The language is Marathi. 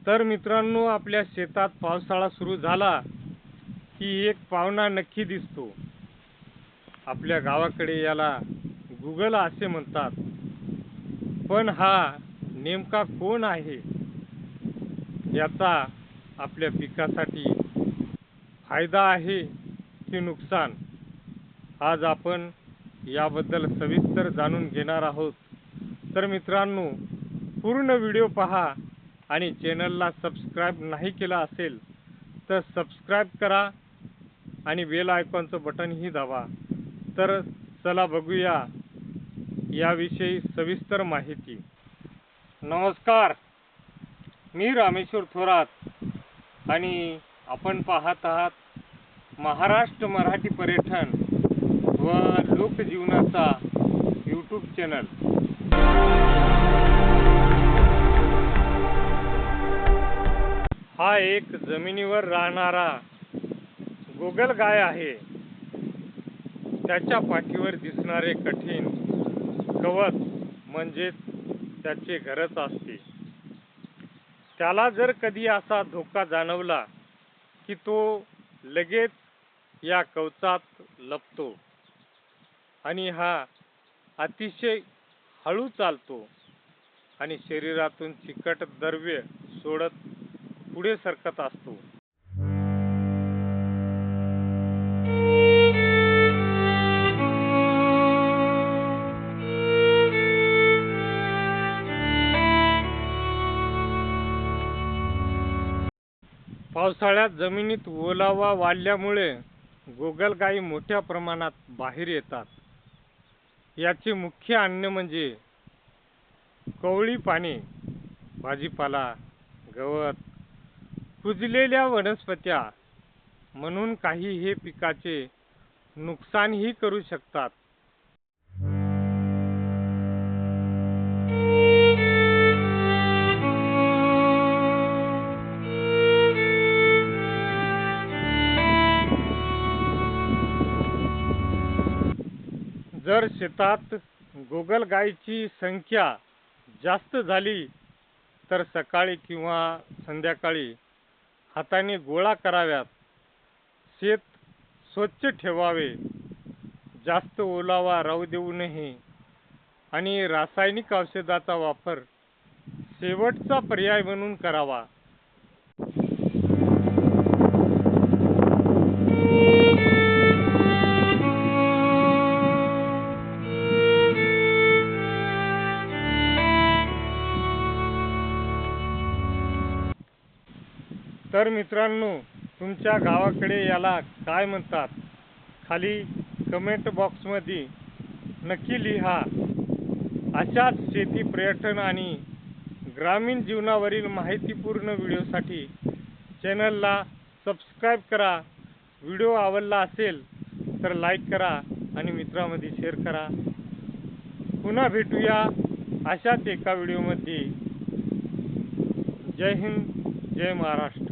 तर मित्रांनो, आपल्या शेतात पावसाळा सुरू झाला की एक पाहुणा नक्की दिसतो. आपल्या गावाकडे याला गुगल असे म्हणतात. पण हा नेमका कोण आहे? याचा आपल्या पिकासाठी फायदा आहे की नुकसान? आज आपण याबद्दल सविस्तर जाणून घेणार आहोत. तर मित्रांनो, पूर्ण व्हिडिओ पहा आणि चॅनलला सबस्क्राईब नाही केला असेल तर सबस्क्राईब करा आणि बेल आयकॉनचं बटनही दाबा. तर चला बघूया याविषयी सविस्तर माहिती. नमस्कार, मी रामेश्वर थोरात आणि आपण पाहत आहात महाराष्ट्र मराठी पर्यटन व लोकजीवनाचा यूट्यूब चॅनल. हा एक जमिनीवर राहणारा गोगलगाय आहे. त्याच्या पाठीवर दिसणारे कठीण गवत म्हणजेच त्याचे घरच असते. त्याला जर कधी असा धोका जाणवला की तो लगेच या कवचात लपतो आणि हा अतिशय हळू चालतो आणि शरीरातून चिकट द्रव्य सोडत पुढे सरकत असतो. पावसाळ्यात जमिनीत ओलावा वाढल्यामुळे गोगलगायी मोठ्या प्रमाणात बाहेर येतात. याचे मुख्य अन्न म्हणजे कोवळी पाने, भाजीपाला, गवत, कुजलेल्या वनस्पत्या. म्हणून काही हे पिकाचे नुकसानही करू शकतात. जर शेतात गोगलगायीची संख्या जास्त झाली तर सकाळी किंवा संध्याकाळी हाताने गोळा कराव्यात. शेत स्वच्छ ठेवावे, जास्त ओलावा राहू देऊ नये आणि रासायनिक औषधाचा वापर शेवटचा पर्याय म्हणून करावा. तर मित्रांनो, तुमच्या गावाकडे याला काय म्हणतात? खाली कमेंट बॉक्समध्ये नक्की लिहा. अशाच शेती, पर्यटन आणि ग्रामीण जीवनावरील माहितीपूर्ण व्हिडिओसाठी चॅनलला सबस्क्राईब करा. व्हिडिओ आवडला असेल तर लाईक करा आणि मित्रांमध्ये शेअर करा. पुन्हा भेटूया अशाच एका व्हिडिओमध्ये. जय हिंद, जय महाराष्ट्र.